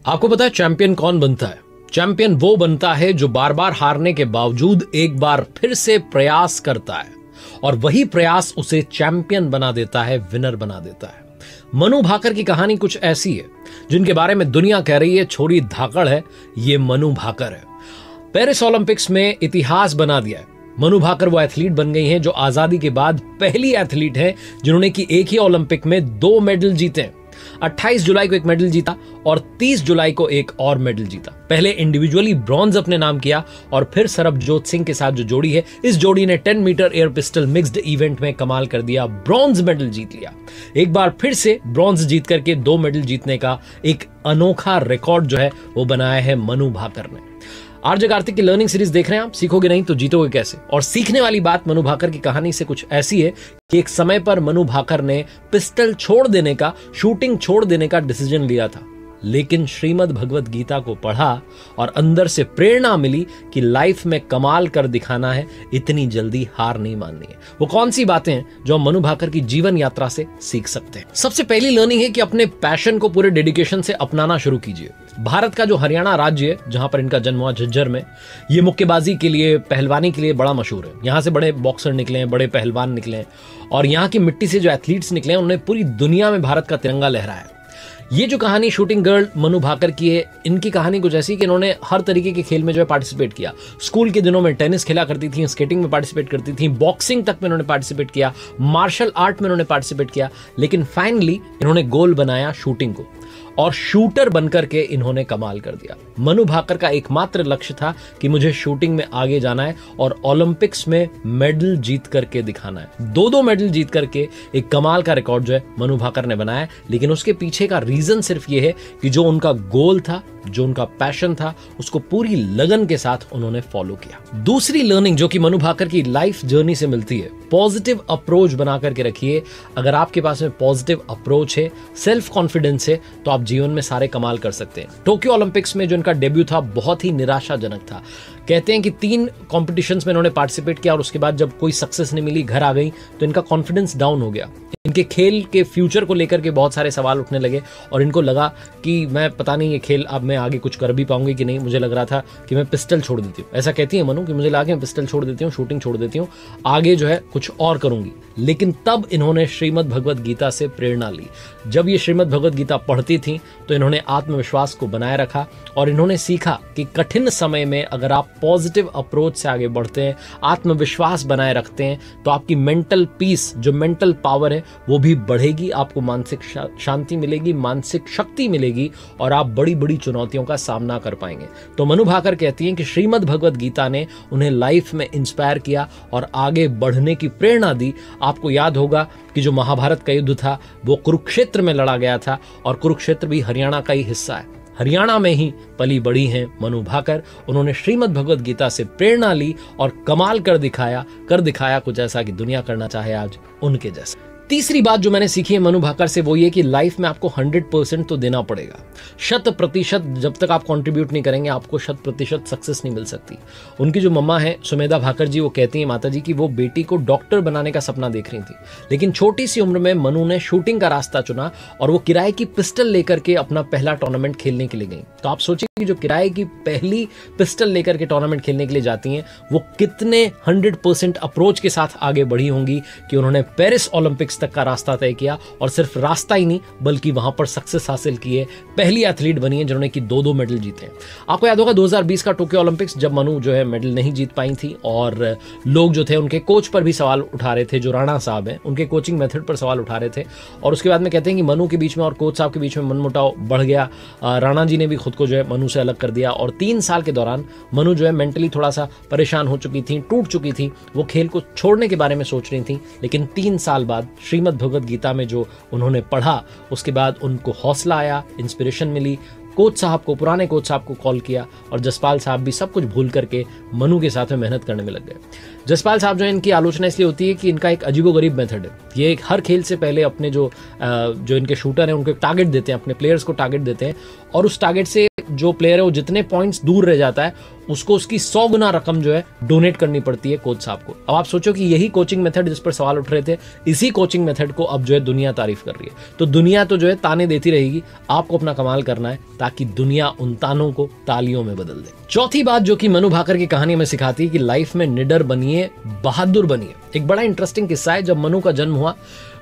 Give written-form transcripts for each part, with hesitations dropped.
आपको पता है चैंपियन कौन बनता है? चैंपियन वो बनता है जो बार बार हारने के बावजूद एक बार फिर से प्रयास करता है और वही प्रयास उसे चैंपियन बना देता है, विनर बना देता है। मनु भाकर की कहानी कुछ ऐसी है जिनके बारे में दुनिया कह रही है छोरी धाकड़ है, ये मनु भाकर है। पेरिस ओलंपिक्स में इतिहास बना दिया है। मनु भाकर वो एथलीट बन गई हैं जो आजादी के बाद पहली एथलीट है जिन्होंने कि एक ही ओलंपिक में 2 मेडल जीते हैं। 28 जुलाई को एक मेडल जीता और 30 जुलाई को एक और मेडल जीता। पहले इंडिविजुअली ब्रॉन्ज अपने नाम किया और फिर सरबजोत सिंह के साथ जो जोड़ी है, इस जोड़ी ने 10 metre air pistol mixed event में कमाल कर दिया, ब्रॉन्ज मेडल जीत लिया। एक बार फिर से ब्रॉन्ज जीत करके 2 मेडल जीतने का एक अनोखा रिकॉर्ड जो है वो बनाया है मनु भाकर ने। आरजे कार्तिक की लर्निंग सीरीज देख रहे हैं आप? सीखोगे नहीं तो जीतोगे कैसे। और सीखने वाली बात मनु भाकर की कहानी से कुछ ऐसी है कि एक समय पर मनु भाकर ने पिस्टल छोड़ देने का, शूटिंग छोड़ देने का डिसीजन लिया था, लेकिन श्रीमद् भगवत गीता को पढ़ा और अंदर से प्रेरणा मिली कि लाइफ में कमाल कर दिखाना है, इतनी जल्दी हार नहीं माननी है। वो कौन सी बातें हैं जो हम मनु भाकर की जीवन यात्रा से सीख सकते हैं? सबसे पहली लर्निंग है कि अपने पैशन को पूरे डेडिकेशन से अपनाना शुरू कीजिए। भारत का जो हरियाणा राज्य है जहां पर इनका जन्म हुआ, झज्जर में, ये मुक्केबाजी के लिए, पहलवानी के लिए बड़ा मशहूर है। यहाँ से बड़े बॉक्सर निकले हैं, बड़े पहलवान निकले हैं और यहाँ की मिट्टी से जो एथलीट्स निकले हैं उन्होंने पूरी दुनिया में भारत का तिरंगा लहराया। ये जो कहानी शूटिंग गर्ल मनु भाकर की है, इनकी कहानी कुछ ऐसी कि इन्होंने हर तरीके के खेल में जो है पार्टिसिपेट किया। स्कूल के दिनों में टेनिस खेला करती थी, स्केटिंग में पार्टिसिपेट करती थी, बॉक्सिंग तक में इन्होंने पार्टिसिपेट किया, मार्शल आर्ट में इन्होंने पार्टिसिपेट किया, लेकिन फाइनली इन्होंने गोल बनाया शूटिंग को और शूटर बनकर के इन्होंने कमाल कर दिया। मनु भाकर का एकमात्र लक्ष्य था कि मुझे शूटिंग में आगे जाना है और ओलंपिक्स में मेडल जीत करके दिखाना है। 2 मेडल जीत करके एक कमाल का रिकॉर्ड जो है मनु भाकर ने बनाया। लेकिन उसके पीछे का रीजन सिर्फ ये है कि जो उनका गोल था, जो उनका पैशन था, उसको पूरी लगन के साथ उन्होंने फॉलो किया। दूसरी लर्निंग जो कि मनु भाकर की लाइफ जर्नी से मिलती है, पॉजिटिव अप्रोच बना करके रखिए। अगर आपके पास में पॉजिटिव अप्रोच है, सेल्फ कॉन्फिडेंस है, तो आप जीवन में सारे कमाल कर सकते हैं। टोक्यो ओलंपिक्स में जो इनका डेब्यू था बहुत ही निराशाजनक था। कहते हैं कि 3 कॉम्पिटिशन्स में इन्होंने पार्टिसिपेट किया और उसके बाद जब कोई सक्सेस नहीं मिली, घर आ गई, तो इनका कॉन्फिडेंस डाउन हो गया। इनके खेल के फ्यूचर को लेकर के बहुत सारे सवाल उठने लगे और इनको लगा कि मैं पता नहीं ये खेल अब मैं आगे कुछ कर भी पाऊंगी कि नहीं। मुझे लग रहा था कि मैं पिस्टल छोड़ देती हूँ, ऐसा कहती है मनु कि मुझे लगा कि मैं पिस्टल छोड़ देती हूँ, शूटिंग छोड़ देती हूँ, आगे जो है कुछ और करूंगी। लेकिन तब इन्होंने श्रीमद् भगवत गीता से प्रेरणा ली। जब ये श्रीमद् भगवत गीता पढ़ती थी तो इन्होंने आत्मविश्वास को बनाए रखा और इन्होंने सीखा कि कठिन समय में अगर आप पॉजिटिव अप्रोच से आगे बढ़ते हैं, आत्मविश्वास बनाए रखते हैं, तो आपकी मेंटल पीस, जो मेंटल पावर है, वो भी बढ़ेगी, आपको मानसिक शांति मिलेगी, मानसिक शक्ति मिलेगी और आप बड़ी बड़ी चुनौतियों का सामना कर पाएंगे। तो मनु भाकर कहती हैं कि श्रीमद् भगवत गीता ने उन्हें लाइफ में इंस्पायर किया और आगे बढ़ने की प्रेरणा दी। आपको याद होगा कि जो महाभारत का युद्ध था वो कुरुक्षेत्र में लड़ा गया था और कुरुक्षेत्र भी हरियाणा का ही हिस्सा है। हरियाणा में ही पली बड़ी हैं मनु भाकर। उन्होंने श्रीमद् भगवत गीता से प्रेरणा ली और कमाल कर दिखाया कुछ ऐसा कि दुनिया करना चाहे आज उनके जैसा। तीसरी बात जो मैंने सीखी है मनु भाकर से वो ये कि लाइफ में आपको 100% तो देना पड़ेगा। 100% जब तक आप कंट्रीब्यूट नहीं करेंगे आपको 100% सक्सेस नहीं मिल सकती। उनकी जो मम्मा है सुमेधा भाकर जी, वो कहती हैं माता जी कि वो बेटी को डॉक्टर बनाने का सपना देख रही थी, लेकिन छोटी सी उम्र में मनु ने शूटिंग का रास्ता चुना और वो किराए की पिस्टल लेकर के अपना पहला टूर्नामेंट खेलने के लिए गई। तो आप सोचिए कि जो किराए की पहली पिस्टल लेकर के टूर्नामेंट खेलने के लिए जाती हैं, वो कितने 100% अप्रोच के साथ आगे बढ़ी होंगी कि उन्होंने पेरिस ओलंपिक्स तक का रास्ता तय किया और सिर्फ रास्ता ही नहीं बल्कि वहां पर सक्सेस हासिल किए। पहली एथलीट बनी है जिन्होंने कि 2 मेडल जीते हैं। आपको याद होगा 2020 का टोक्यो ओलंपिक्स, जब मनु जो है मेडल नहीं जीत पाई थी और लोग जो थे उनके कोच पर भी सवाल उठा रहे थे, जो राणा साहब हैं, उनके कोचिंग मेथड पर सवाल उठा रहे थे। और उसके बाद में कहते हैं कि मनु के बीच में और कोच साहब के बीच में मनमुटाव बढ़ गया। राणा जी ने भी खुद को जो है मनु से अलग कर दिया और 3 साल के दौरान मनु जो है मेंटली थोड़ा सा परेशान हो चुकी थी, टूट चुकी थी। वो खेल को छोड़ने के बारे में सोच रही थी, लेकिन 3 साल बाद श्रीमद् भगवत गीता में जो उन्होंने पढ़ा, उसके बाद उनको हौसला आया, इंस्पिरेशन मिली। कोच साहब को, पुराने कोच साहब को कॉल किया और जसपाल साहब भी सब कुछ भूल करके मनु के साथ में मेहनत करने में लग गए। जसपाल साहब जो है, इनकी आलोचना इसलिए होती है कि इनका एक अजीबोगरीब मेथड है। ये हर खेल से पहले अपने जो इनके शूटर हैं उनको एक टारगेट देते हैं, अपने प्लेयर्स को टारगेट देते हैं और उस टारगेट से जो प्लेयर है वो जितने पॉइंट्स दूर रह जाता है उसको उसकी 100 गुना रकम जो है डोनेट करनी पड़ती है कोच साहब को। अब आप सोचो कि यही कोचिंग मेथड जिस पर सवाल उठ रहे थे, इसी कोचिंग मेथड को अब जो है दुनिया तारीफ कर रही है। तो दुनिया तो जो है ताने देती रहेगी, आपको अपना कमाल करना है ताकि दुनिया उन तानों को तालियों में बदल दे। चौथी बात जो कि मनु भाकर की कहानी में सिखाती है कि लाइफ में निडर बनिए, बहादुर बनिए। एक बड़ा इंटरेस्टिंग किस्सा है, जब मनु का जन्म हुआ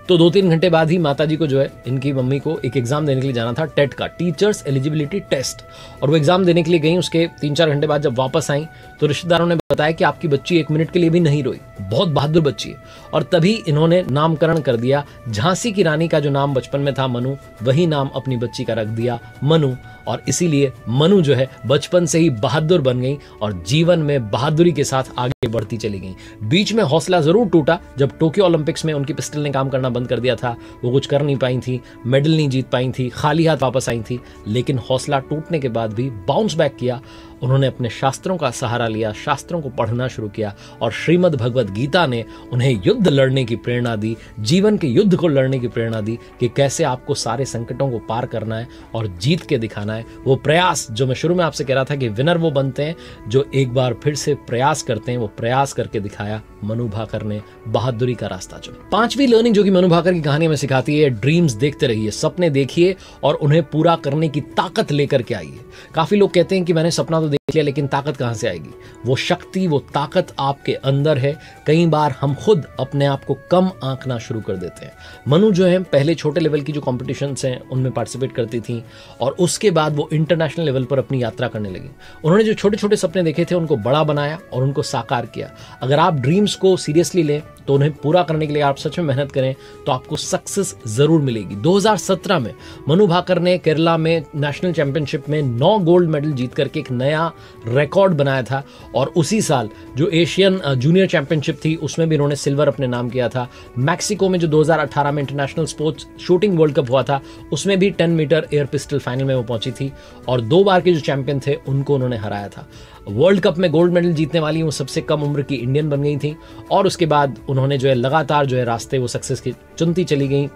तो 2-3 घंटे बाद ही माताजी को जो है, इनकी मम्मी को एक एग्जाम देने के लिए जाना था, टेट का, टीचर्स एलिजिबिलिटी टेस्ट। और वो एग्जाम देने के लिए गई। उसके 3-4 घंटे बाद जब वापस आई तो रिश्तेदारों ने बताया कि आपकी बच्ची 1 मिनट के लिए भी नहीं रोई, बहुत बहादुर बच्ची है। और तभी इन्होंने नामकरण कर दिया। झांसी की रानी का जो नाम बचपन में था मनु, वही नाम अपनी बच्ची का रख दिया मनु। और इसीलिए मनु जो है बचपन से ही बहादुर बन गई और जीवन में बहादुरी के साथ आगे बढ़ती चली गई। बीच में हौसला जरूर टूटा जब टोक्यो ओलंपिक्स में उनकी पिस्टल ने काम करना बंद कर दिया था। वो कुछ कर नहीं पाई थी, मेडल नहीं जीत पाई थी, खाली हाथ वापस आई थी। लेकिन हौसला टूटने के बाद भी बाउंस बैक किया। उन्होंने अपने शास्त्रों का सहारा लिया, शास्त्रों को पढ़ना शुरू किया और श्रीमद् भगवद गीता ने उन्हें युद्ध लड़ने की प्रेरणा दी, जीवन के युद्ध को लड़ने की प्रेरणा दी कि कैसे आपको सारे संकटों को पार करना है और जीत के दिखाना है। वो प्रयास जो मैं शुरू में आपसे कह रहा था कि विनर वो बनते हैं जो एक बार फिर से प्रयास करते हैं, वो प्रयास करके दिखाया मनु भाकर ने, बहादुरी का रास्ता चुना। 5वीं लर्निंग जो कि मनु भाकर की कहानी में सिखाती है, ड्रीम्स देखते रहिए, सपने देखिए और उन्हें पूरा करने की ताकत लेकर के आइए। काफी लोग कहते हैं कि मैंने सपना तो देख लिया लेकिन ताकत कहां से आएगी? वो शक्ति, वो ताकत आपके अंदर है। कई बार हम खुद अपने आप को कम आंकना शुरू कर देते हैं। मनु जो है पहले छोटे लेवल की जो कॉम्पिटिशन्स हैं उनमें पार्टिसिपेट करती थी और उसके बाद वो इंटरनेशनल लेवल पर अपनी यात्रा करने लगी। उन्होंने जो छोटे छोटे सपने देखे थे उनको बड़ा बनाया और उनको साकार किया। अगर आप ड्रीम्स को सीरियसली लें तो उन्हें पूरा करने के लिए आप सच में मेहनत करें तो आपको सक्सेस जरूर मिलेगी। 2017 में मनु भाकर ने केरला में नेशनल चैंपियनशिप में 9 गोल्ड मेडल जीत करके एक नया रिकॉर्ड बनाया था। और उसी साल जो एशियन जूनियर चैंपियनशिप थी उसमें भी उन्होंने सिल्वर अपने नाम किया था। मैक्सिको में जो 2018 में international sports shooting world cup हुआ था उसमें भी 10 मीटर एयर पिस्टल फाइनल में वो पहुंची थी और 2 बार के जो चैंपियन थे उनको उन्होंने हराया था। वर्ल्ड कप में गोल्ड मेडल जीतने वाली वो सबसे कम उम्र की इंडियन बन गई थी। और उसके बाद उन्होंने जो है लगातार जो है रास्ते वो सक्सेस की चुनती चली गई,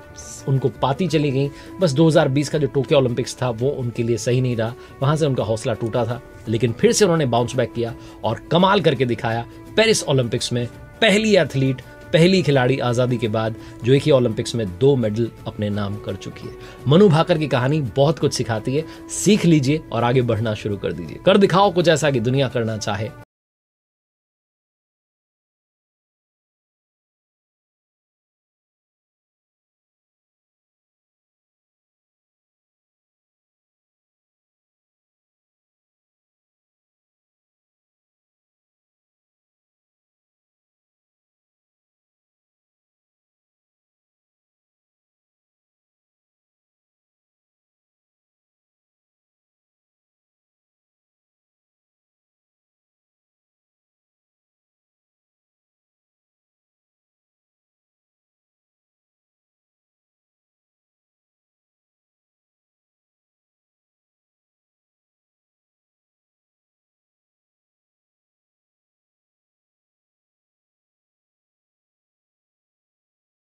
उनको पाती चली गई। बस 2020 का जो टोक्यो ओलंपिक्स था वो उनके लिए सही नहीं रहा, वहां से उनका हौसला टूटा था। लेकिन फिर से उन्होंने बाउंस बैक किया और कमाल करके दिखाया। पेरिस ओलंपिक्स में पहली एथलीट, पहली खिलाड़ी आज़ादी के बाद जो एक ही ओलंपिक्स में 2 मेडल अपने नाम कर चुकी है। मनु भाकर की कहानी बहुत कुछ सिखाती है, सीख लीजिए और आगे बढ़ना शुरू कर दीजिए। कर दिखाओ कुछ ऐसा कि दुनिया करना चाहे।